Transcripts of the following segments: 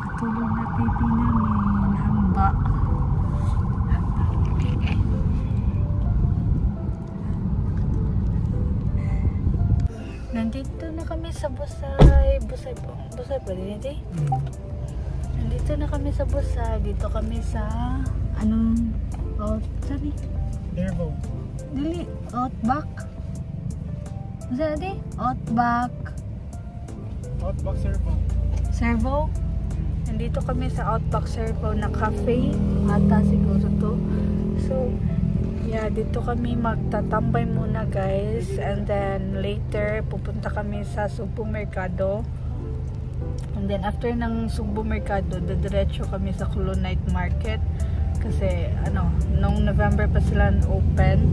Nakatulog na baby namin. Hamba. Nandito na kami sa Busay. Busay ba din ito? Nandito na kami sa Busay. Dito kami sa anong sorry? Servo. Dili, Outback. Ano natin? Outback. Outback Servo. Servo. Nandito kami sa Outback Servo na cafe. Ata siguro to. So, yeah, dito kami magtatambay muna guys. And then later, pupunta kami sa Supermercado. And then after ng Supermercado, diretso kami sa Colonite Market. Kasi, nung November pa sila open.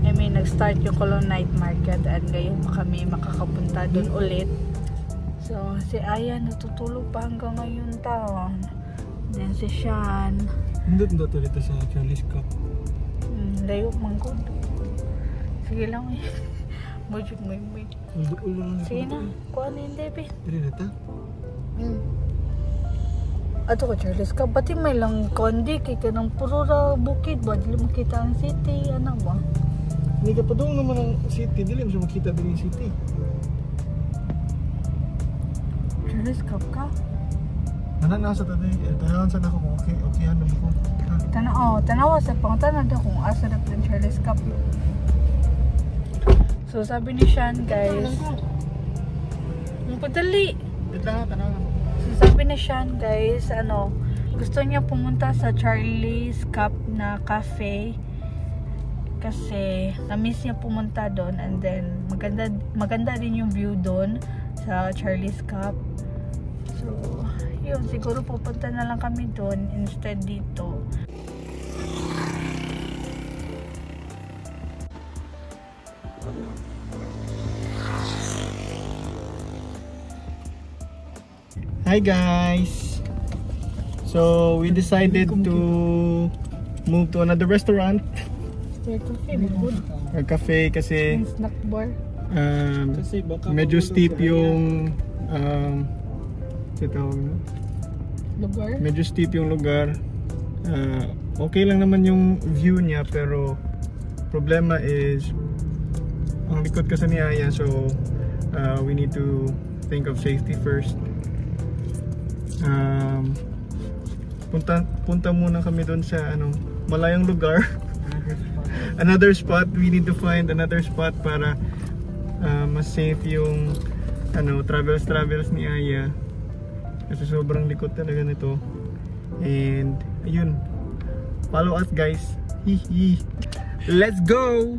I mean, nag-start yung Colonite Market. And ngayon pa kami makakapunta doon ulit. So, si Aya natutulog pa hanggang ngayon taon. Then si Sean. Hindi ulit sa Charlie's Cup. Layo manggod. Sige lang eh. Mujud mo yung wait. Sige na. Kuha na yung Debbie. Pili na ta? Ato ka Charles ka. Pati may lang kondi. Kaya ka ng puro ra bukid ba? Dili makita ang city. Ano ba? Hindi ka pa doon naman ang city. Dili mo siya makita din yung city. Charles ka ka? Nasa tayo. Tayawan sa ako kung okay ano mo ko. Tanawa sa pangtanan daw kung asa na yung Charles Cup. So sabi ni Sean guys. Padali. So sabi ni Sean guys, gusto niya pumunta sa Charlie's Cup na cafe. Kasi na-miss niya pumunta doon and then maganda din yung view doon sa Charlie's Cup. So, yun, siguro pupunta na lang kami doon instead dito. Hi guys! So we decided to move to another restaurant or cafe kasi Snack bar. medyo steep yung Lugar. medyo steep yung lugar. Okay lang naman yung view niya pero problema is ang likod kasi ni Aya, so we need to think of safety first. Punta muna kami doon sa malayong lugar. Another spot. We need to find another spot para mas safe yung travels ni Aya kasi sobrang likod talaga nito. And ayun, follow us guys. Hihi. Let's go.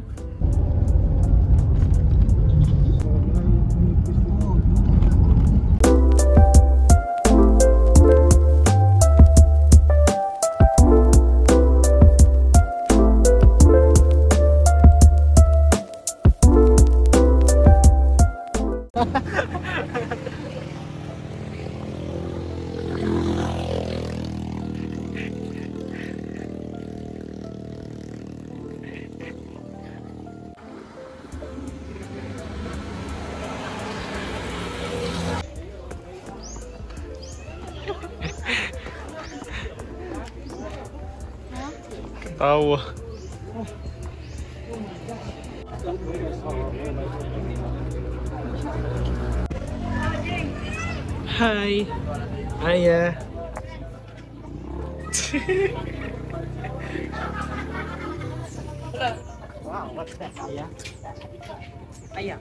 Tawa. Hi. Aya. Wow, what's that? Aya? Aya.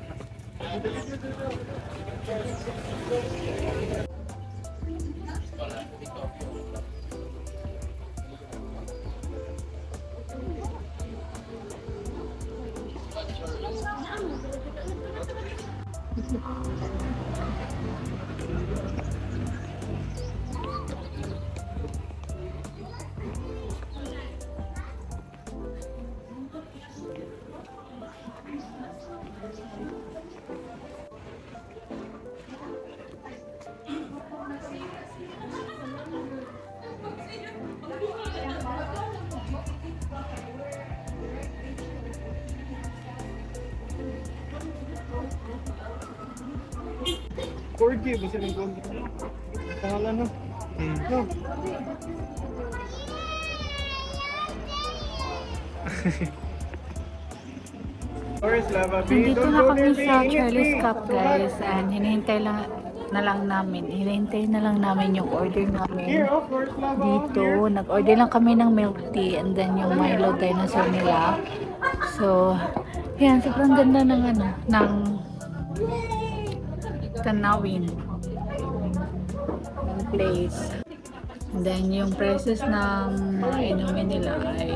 4G ba sila yung pangalan no? No. Nandito na kami sa Charlie's Cup guys and hinihintay na lang namin yung order namin dito. Nag-order lang kami ng milk tea and then yung Milo Dinosaur nila. So, yan, sobrang ganda ng ng tanawin ng place. And then yung prices ng mga inumin nila ay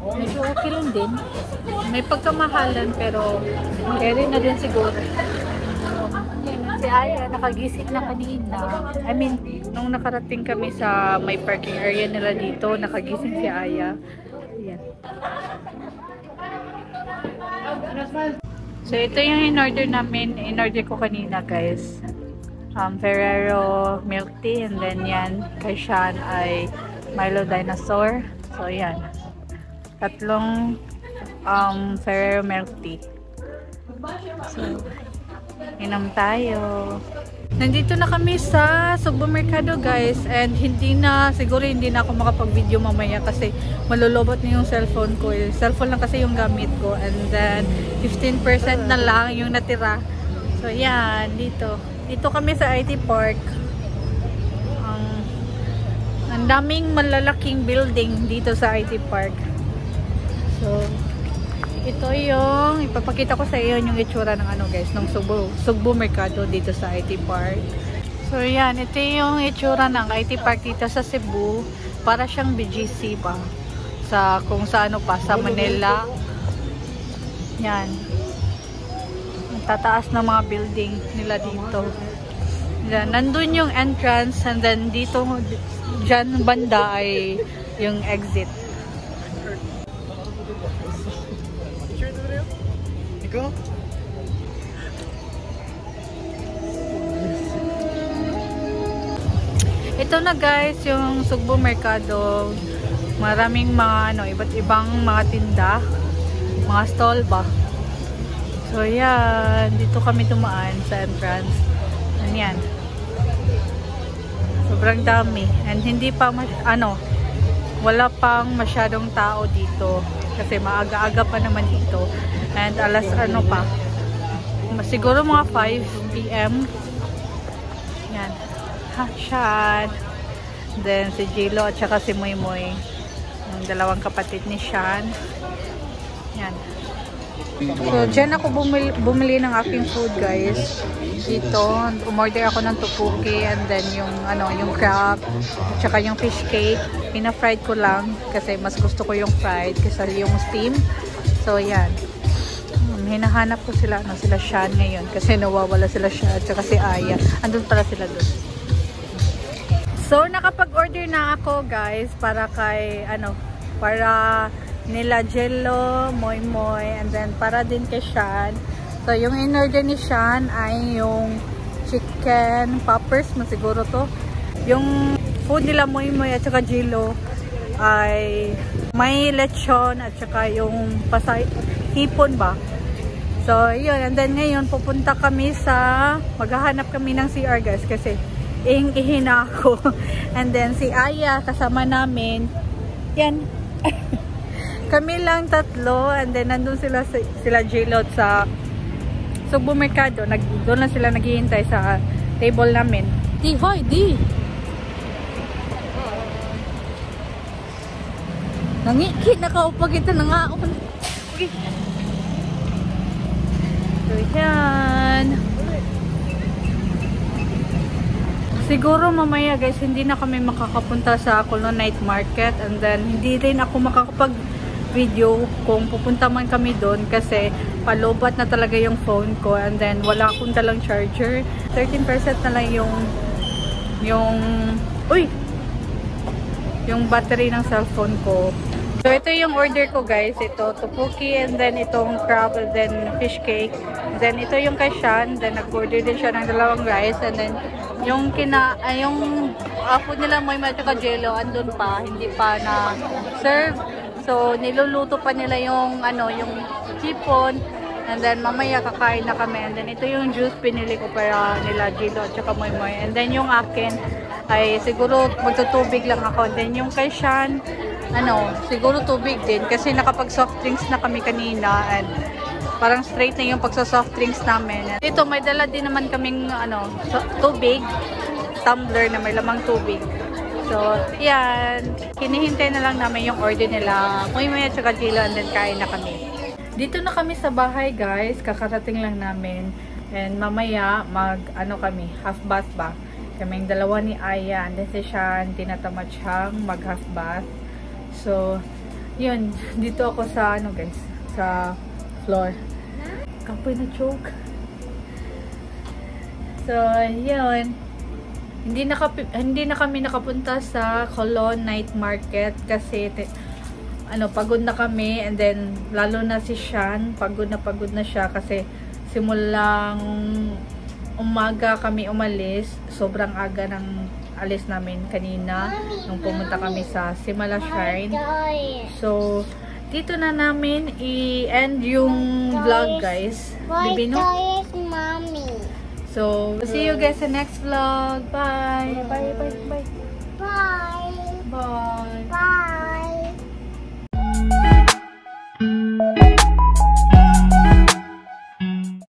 medyo okay lang din. May pagkamahalan pero carry na din siguro. Si Aya nakagising na kanina. I mean, nung nakarating kami sa may parking area nila dito, nakagising si Aya. Ayan. So ito yung in-order namin. In-order ko kanina guys. Ferrero milk tea and then yan kay Sean ay Milo Dinosaur. So yan. Tatlong Ferrero milk tea. So, inom tayo. Nandito na kami sa supermerkado guys and siguro hindi na ako makapag-video mamaya kasi malulobot na yung cellphone ko. Cellphone lang kasi yung gamit ko and then 15% na lang yung natira. So yan, dito kami sa IT Park. Ang daming malalaking building dito sa IT Park. So ito yung ipapakita ko sa iyo yung itsura ng guys, ng Sugbo Mercado dito sa IT Park. So yan, ito yung itsura ng IT Park dito sa Cebu. Para siyang BGC pa sa kung sa sa Manila. Yan. Tataas na mga building nila dito. Yan, nandun yung entrance and then dito dyan banda ay yung exit. Ikaw? Ito na guys, yung Sugbo Mercado. Maraming mga iba't ibang mga tinda, mga stall ba. So yan, dito kami tumaan sa entrance. Yan. Sobrang dami and hindi pa wala pang masyadong tao dito kasi maaga-aga pa naman dito. And alas pa, siguro mga 5 PM. Yan. Sean. Then si Jilo at saka si Moymoy. Yung dalawang kapatid ni Sean. Yan. So, dyan ako bumili ng aking food guys. Dito, umorder ako ng tteokbokki and then yung crab at saka yung fish cake. Pina-fried ko lang kasi mas gusto ko yung fried kaysa yung steam. So, yan. Hinahanap ko sila Sean ngayon kasi nawawala sila Sean at saka si Aya. Andun pala sila doon. So, nakapag-order na ako guys para kay para nila Jello, Moymoy, and then para din kay Sean. So, yung in-order ni Sean ay yung chicken poppers, masiguro to. Yung food nila Moymoy at saka Jello ay may lechon at saka yung hipon ba. So, yun. And then ngayon, pupunta kami maghahanap kami ng CR guys kasi ihing-ihi na ako. And then si Aya kasama namin. Yan. Kami lang tatlo and then nandun sila J-Lot sa Sugbo Mercado. Doon lang sila naghihintay sa table namin. Di! Nangikit nakaupa kita nangaon. Okay. So yan. Siguro mamaya guys, hindi na kami makakapunta sa Colon Night Market and then hindi rin ako makakapag-video kung pupunta man kami doon kasi palubat na talaga yung phone ko and then wala akong dalang charger. 13% na lang yung battery ng cellphone ko. So ito yung order ko guys, ito tteokbokki and then itong crab and then fish cake. And then ito yung kay Sean, then nag-order din siya ng dalawang rice and then yung food nila Moymoy at saka Jello andun pa, hindi pa na serve. So niluluto pa nila yung yung chipon And then mamaya kakain na kami. And then ito yung juice pinili ko para nila Gilo at saka Moy Moy. And then yung akin ay siguro magtutubig lang ako. And then yung kay Sean, siguro tubig din. Kasi nakapag soft drinks na kami kanina. And parang straight na yung pagsa-soft drinks namin. Dito may dala din naman kaming tubig. Tumbler na may lamang tubig. So, yan. Hinihintay na lang namin yung order nila. Moy Moy at saka Gilo. And then kain na kami. Dito na kami sa bahay, guys. Kakarating lang namin. And mamaya, kami, half bath ba? Kaming dalawa ni Aya. And then si Sean, tinatamad siyang mag half bath. So, yun. Dito ako sa, guys, sa floor. Kapoy na choke. So, yun. Hindi na kami nakapunta sa Colon Night Market kasi pagod na kami, and then lalo na si Sean, pagod na siya kasi simulang umaga kami umalis, sobrang aga ng alis namin kanina nung pumunta kami sa Simala Shrine. So dito na namin i-end yung vlog, guys. Bibino? So, see you guys sa next vlog. Bye! Bye! Bye!